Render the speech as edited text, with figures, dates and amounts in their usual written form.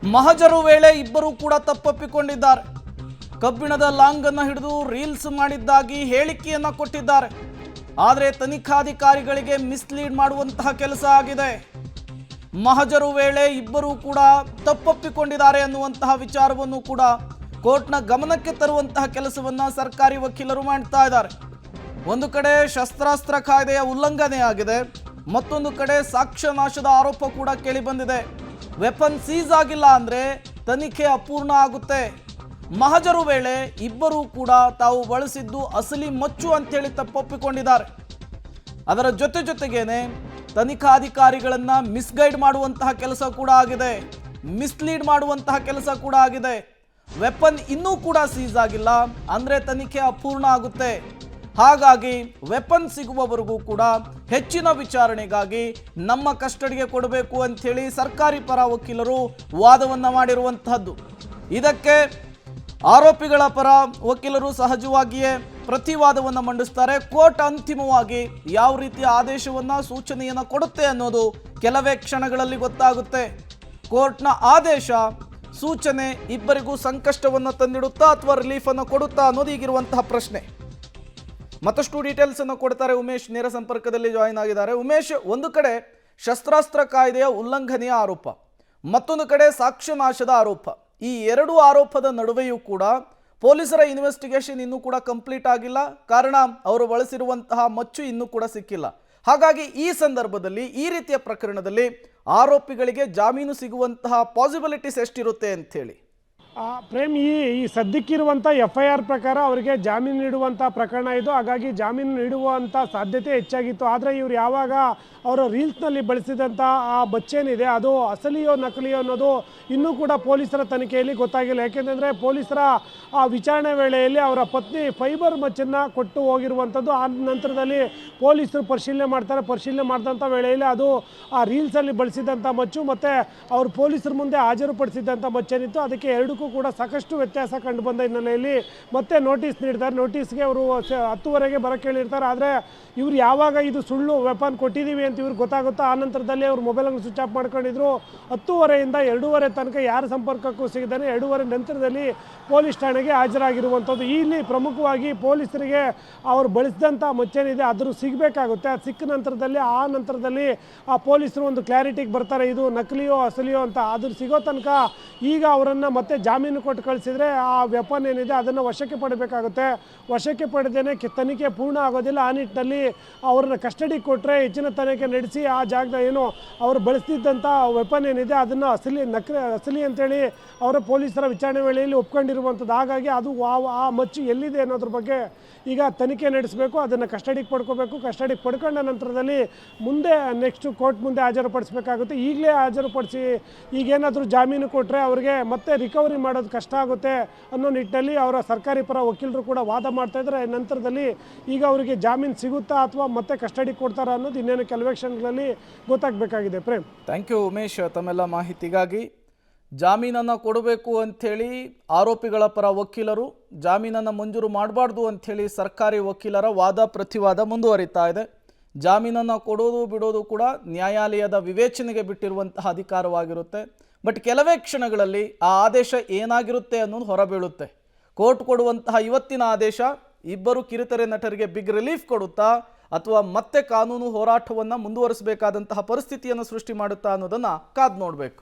ಮಹಜರು ವೇಳೆ ಇಬ್ಬರು ಕೂಡ ತಪ್ಪಪ್ಪಿಕೊಂಡಿದ್ದಾರೆ. ಕಬ್ಬಿಣದ ಲಾಂಗನ್ನು ಹಿಡಿದು ರೀಲ್ಸ್ ಮಾಡಿದ್ದಾಗಿ ಹೇಳಿಕೆಯನ್ನ ಕೊಟ್ಟಿದ್ದಾರೆ. ಆದರೆ ತನಿಖಾಧಿಕಾರಿಗಳಿಗೆ ಮಿಸ್ಲೀಡ್ ಮಾಡುವಂತಹ ಕೆಲಸ ಆಗಿದೆ. ಮಹಜರು ವೇಳೆ ಇಬ್ಬರು ಕೂಡ ತಪ್ಪಪ್ಪಿಕೊಂಡಿದ್ದಾರೆ ಅನ್ನುವಂತಹ ವಿಚಾರವನ್ನು ಕೂಡ ಕೋರ್ಟ್ನ ಗಮನಕ್ಕೆ ತರುವಂತಹ ಕೆಲಸವನ್ನ ಸರ್ಕಾರಿ ವಕೀಲರು ಮಾಡ್ತಾ ಇದ್ದಾರೆ. ಒಂದು ಕಡೆ ಶಸ್ತ್ರಾಸ್ತ್ರ ಕಾಯ್ದೆಯ ಉಲ್ಲಂಘನೆ ಆಗಿದೆ, ಮತ್ತೊಂದು ಕಡೆ ಸಾಕ್ಷ್ಯ ನಾಶದ ಆರೋಪ ಕೂಡ ಕೇಳಿ ಬಂದಿದೆ. ವೆಪನ್ ಸೀಸ್ ಆಗಿಲ್ಲ ಅಂದ್ರೆ ತನಿಖೆ ಅಪೂರ್ಣ ಆಗುತ್ತೆ. ಮಹಜರು ವೇಳೆ ಇಬ್ಬರೂ ಕೂಡ ತಾವು ಬಳಸಿದ್ದು ಅಸಲಿ ಮಚ್ಚು ಅಂತೇಳಿ ತಪ್ಪೊಪ್ಪಿಕೊಂಡಿದ್ದಾರೆ. ಅದರ ಜೊತೆಗೇನೆ ತನಿಖಾಧಿಕಾರಿಗಳನ್ನ ಮಿಸ್ಗೈಡ್ ಮಾಡುವಂತಹ ಕೆಲಸ ಕೂಡ ಆಗಿದೆ, ಮಿಸ್ಲೀಡ್ ಮಾಡುವಂತಹ ಕೆಲಸ ಕೂಡ ಆಗಿದೆ. ವೆಪನ್ ಇನ್ನೂ ಕೂಡ ಸೀಸ್ ಆಗಿಲ್ಲ ಅಂದ್ರೆ ತನಿಖೆ ಅಪೂರ್ಣ ಆಗುತ್ತೆ. ಹಾಗಾಗಿ ವೆಪನ್ ಸಿಗುವವರೆಗೂ ಕೂಡ ಹೆಚ್ಚಿನ ವಿಚಾರಣೆಗಾಗಿ ನಮ್ಮ ಕಸ್ಟಡಿಗೆ ಕೊಡಬೇಕು ಅಂಥೇಳಿ ಸರ್ಕಾರಿ ಪರ ವಕೀಲರು ವಾದವನ್ನ ಮಾಡಿರುವಂತಹದ್ದು. ಇದಕ್ಕೆ ಆರೋಪಿಗಳ ಪರ ವಕೀಲರು ಸಹಜವಾಗಿಯೇ ಪ್ರತಿವಾದವನ್ನು ಮಂಡಿಸ್ತಾರೆ. ಕೋರ್ಟ್ ಅಂತಿಮವಾಗಿ ಯಾವ ರೀತಿಯ ಆದೇಶವನ್ನ ಸೂಚನೆಯನ್ನು ಕೊಡುತ್ತೆ ಅನ್ನೋದು ಕೆಲವೇ ಕ್ಷಣಗಳಲ್ಲಿ ಗೊತ್ತಾಗುತ್ತೆ. ಕೋರ್ಟ್ನ ಆದೇಶ ಸೂಚನೆ ಇಬ್ಬರಿಗೂ ಸಂಕಷ್ಟವನ್ನು ತಂದಿಡುತ್ತಾ ಅಥವಾ ರಿಲೀಫ್ ಅನ್ನು ಕೊಡುತ್ತಾ ಅನ್ನೋದು ಈಗಿರುವಂತಹ ಪ್ರಶ್ನೆ. ಮತ್ತಷ್ಟು ಡೀಟೇಲ್ಸ್ ಅನ್ನು ಕೊಡ್ತಾರೆ ಉಮೇಶ್, ನೇರ ಸಂಪರ್ಕದಲ್ಲಿ ಜಾಯಿನ್ ಆಗಿದ್ದಾರೆ. ಉಮೇಶ್, ಒಂದು ಕಡೆ ಶಸ್ತ್ರಾಸ್ತ್ರ ಕಾಯ್ದೆಯ ಉಲ್ಲಂಘನೆಯ ಆರೋಪ, ಮತ್ತೊಂದು ಕಡೆ ಸಾಕ್ಷ್ಯ ನಾಶದ ಆರೋಪ. ಈ ಎರಡು ಆರೋಪದ ನಡುವೆಯೂ ಕೂಡ ಪೊಲೀಸರ ಇನ್ವೆಸ್ಟಿಗೇಷನ್ ಇನ್ನೂ ಕೂಡ ಕಂಪ್ಲೀಟ್ ಆಗಿಲ್ಲ. ಕಾರಣ ಅವರು ಬಳಸಿರುವಂತಹ ಮಚ್ಚು ಇನ್ನೂ ಕೂಡ ಸಿಕ್ಕಿಲ್ಲ. ಹಾಗಾಗಿ ಈ ಸಂದರ್ಭದಲ್ಲಿ ಈ ರೀತಿಯ ಪ್ರಕರಣದಲ್ಲಿ ಆರೋಪಿಗಳಿಗೆ ಜಾಮೀನು ಸಿಗುವಂತಹ ಪಾಸಿಬಿಲಿಟೀಸ್ ಎಷ್ಟಿರುತ್ತೆ ಅಂತ ಹೇಳಿ? ಪ್ರೇಮ್, ಈ ಸದ್ಯಕ್ಕಿರುವಂಥ FIR ಪ್ರಕಾರ ಅವರಿಗೆ ಜಾಮೀನು ನೀಡುವಂಥ ಪ್ರಕರಣ ಇದು. ಹಾಗಾಗಿ ಜಾಮೀನು ನೀಡುವಂಥ ಸಾಧ್ಯತೆ ಹೆಚ್ಚಾಗಿತ್ತು. ಆದರೆ ಇವರು ಯಾವಾಗ ಅವರ ರೀಲ್ಸ್ನಲ್ಲಿ ಬಳಸಿದಂಥ ಆ ಬಚ್ಚೇನಿದೆ ಅದು ಅಸಲಿಯೋ ನಕಲಿಯೋ ಅನ್ನೋದು ಇನ್ನೂ ಕೂಡ ಪೊಲೀಸರ ತನಿಖೆಯಲ್ಲಿ ಗೊತ್ತಾಗಿಲ್ಲ. ಯಾಕೆಂದರೆ ಪೊಲೀಸರ ಆ ವಿಚಾರಣೆ ವೇಳೆಯಲ್ಲಿ ಅವರ ಪತ್ನಿ ಫೈಬರ್ ಮಚ್ಚನ್ನು ಕೊಟ್ಟು ಹೋಗಿರುವಂಥದ್ದು. ಆ ನಂತರದಲ್ಲಿ ಪೊಲೀಸರು ಪರಿಶೀಲನೆ ಮಾಡ್ತಾರೆ. ಪರಿಶೀಲನೆ ಮಾಡಿದಂಥ ವೇಳೆಯಲ್ಲಿ ಅದು ಆ ರೀಲ್ಸಲ್ಲಿ ಬಳಸಿದಂಥ ಮಚ್ಚು ಮತ್ತು ಅವರು ಪೊಲೀಸರ ಮುಂದೆ ಹಾಜರುಪಡಿಸಿದಂಥ ಮಚ್ಚೇನಿತ್ತು. ಅದಕ್ಕೆ ಎರಡಕ್ಕೂ ಕೂಡ ಸಾಕಷ್ಟು ವ್ಯತ್ಯಾಸ ಕಂಡು ಬಂದ ಹಿನ್ನೆಲೆಯಲ್ಲಿ ಮತ್ತೆ ನೋಟಿಸ್ ನೀಡ್ತಾರೆ. ನೋಟಿಸ್ಗೆ ಅವರು 10:30ಗೆ ಬರೋಕ್ಕೆ ಹೇಳಿರ್ತಾರೆ. ಆದರೆ ಇವರು ಯಾವಾಗ ಇದು ಸುಳ್ಳು ವೆಪನ್ ಕೊಟ್ಟಿದ್ದೀವಿ ಅಂತ ಇವ್ರಿಗೆ ಗೊತ್ತಾಗುತ್ತೋ ಆ ನಂತರದಲ್ಲಿ ಅವ್ರು ಮೊಬೈಲನ್ನು ಸ್ವಿಚ್ ಆಫ್ ಮಾಡ್ಕೊಂಡಿದ್ರು. 10:30ಯಿಂದ 2:30 ತನಕ ಯಾರ ಸಂಪರ್ಕಕ್ಕೂ ಸಿಗದಾನೆ 2:30 ನಂತರದಲ್ಲಿ ಪೊಲೀಸ್ ಠಾಣೆಗೆ ಹಾಜರಾಗಿರುವಂಥದ್ದು. ಇಲ್ಲಿ ಪ್ರಮುಖವಾಗಿ ಪೊಲೀಸರಿಗೆ ಅವರು ಬಳಸಿದಂಥ ಮಚ್ಚೇನಿದೆ ಅದ್ರ ಸಿಗಬೇಕಾಗುತ್ತೆ. ಅದು ಸಿಕ್ಕ ನಂತರದಲ್ಲಿ ಆ ನಂತರದಲ್ಲಿ ಆ ಪೊಲೀಸರು ಒಂದು ಕ್ಲಾರಿಟಿಗೆ ಬರ್ತಾರೆ, ಇದು ನಕಲಿಯೋ ಅಸಲಿಯೋ ಅಂತ. ಅದ್ರ ಸಿಗೋ ತನಕ ಈಗ ಅವರನ್ನು ಮತ್ತೆ ಜಾಮೀನು ಕೊಟ್ಟು ಕಳಿಸಿದರೆ ಆ ವೆಪನ್ ಏನಿದೆ ಅದನ್ನು ವಶಕ್ಕೆ ಪಡಬೇಕಾಗುತ್ತೆ. ವಶಕ್ಕೆ ಪಡೆದೇನೆ ತನಿಖೆ ಪೂರ್ಣ ಆಗೋದಿಲ್ಲ. ಆ ನಿಟ್ಟಿನಲ್ಲಿ ಅವ್ರನ್ನ ಕಸ್ಟಡಿಗೆ ಕೊಟ್ಟರೆ ಹೆಚ್ಚಿನ ತನಿಖೆ ನಡೆಸಿ ಆ ಜಾಗದ ಏನು ಅವರು ಬಳಸ್ತಿದ್ದಂಥ ವೆಪನ್ ಏನಿದೆ ಅದನ್ನು ಅಸಲಿ ಅಂತೇಳಿ ಅವರ ಪೊಲೀಸರ ವಿಚಾರಣೆ ವೇಳೆಯಲ್ಲಿ ಒಪ್ಕೊಂಡಿರುವಂಥದ್ದು. ಹಾಗಾಗಿ ಅದು ಆ ಮಚ್ಚು ಎಲ್ಲಿದೆ ಅನ್ನೋದ್ರ ಬಗ್ಗೆ ಈಗ ತನಿಖೆ ನಡೆಸಬೇಕು. ಅದನ್ನು ಕಸ್ಟಡಿಗೆ ಪಡ್ಕೋಬೇಕು. ಕಸ್ಟಡಿಗೆ ಪಡ್ಕೊಂಡ ನಂತರದಲ್ಲಿ ಮುಂದೆ ನೆಕ್ಸ್ಟು ಕೋರ್ಟ್ ಮುಂದೆ ಹಾಜರುಪಡಿಸಬೇಕಾಗುತ್ತೆ. ಈಗಲೇ ಹಾಜರುಪಡಿಸಿ ಈಗೇನಾದರೂ ಜಾಮೀನು ಕೊಟ್ಟರೆ ಅವರಿಗೆ ಮತ್ತೆ ರಿಕವರಿ ಮಾಡೋದು ಕಷ್ಟ ಆಗುತ್ತೆ ಅನ್ನೋ ನಿಟ್ಟಿನಲ್ಲಿ ಅವರ ಸರ್ಕಾರಿ ಪರ ವಕೀಲರು ಕೂಡ ವಾದ ಮಾಡ್ತಾ ಇದ್ದಾರೆ. ನಂತರದಲ್ಲಿ ಈಗ ಅವರಿಗೆ ಜಾಮೀನು ಸಿಗುತ್ತಾ ಅಥವಾ ಮತ್ತೆ ಕಸ್ಟಡಿಗೆ ಕೊಡ್ತಾರಾ ಅನ್ನೋದು ಇನ್ನೇನು ಕೆಲವೇ ಕ್ಷಣಗಳಲ್ಲಿ ಗೊತ್ತಾಗಬೇಕಾಗಿದೆ. ಪ್ರೇಮ್, ಥ್ಯಾಂಕ್ ಯು ಉಮೇಶ್ ತಮ್ಮೆಲ್ಲ ಮಾಹಿತಿಗಾಗಿ. ಜಾಮೀನನ್ನು ಕೊಡಬೇಕು ಅಂಥೇಳಿ ಆರೋಪಿಗಳ ಪರ ವಕೀಲರು, ಜಾಮೀನನ್ನು ಮಂಜೂರು ಮಾಡಬಾರ್ದು ಅಂಥೇಳಿ ಸರ್ಕಾರಿ ವಕೀಲರ ವಾದ ಪ್ರತಿವಾದ ಮುಂದುವರಿತಾ ಇದೆ. ಜಾಮೀನನ್ನು ಕೊಡೋದು ಬಿಡೋದು ಕೂಡ ನ್ಯಾಯಾಲಯದ ವಿವೇಚನೆಗೆ ಬಿಟ್ಟಿರುವಂತಹ ಅಧಿಕಾರವಾಗಿರುತ್ತೆ. ಬಟ್ ಕೆಲವೇ ಕ್ಷಣಗಳಲ್ಲಿ ಆ ಆದೇಶ ಏನಾಗಿರುತ್ತೆ ಅನ್ನೋದು ಹೊರಬೀಳುತ್ತೆ. ಕೋರ್ಟ್ ಕೊಡುವಂತಹ ಇವತ್ತಿನ ಆದೇಶ ಇಬ್ಬರು ಕಿರುತೆರೆ ನಟರಿಗೆ ಬಿಗ್ ರಿಲೀಫ್ ಕೊಡುತ್ತಾ ಅಥವಾ ಮತ್ತೆ ಕಾನೂನು ಹೋರಾಟವನ್ನು ಮುಂದುವರಿಸಬೇಕಾದಂತಹ ಪರಿಸ್ಥಿತಿಯನ್ನು ಸೃಷ್ಟಿ ಮಾಡುತ್ತಾ ಅನ್ನೋದನ್ನು ಕಾದು ನೋಡಬೇಕು.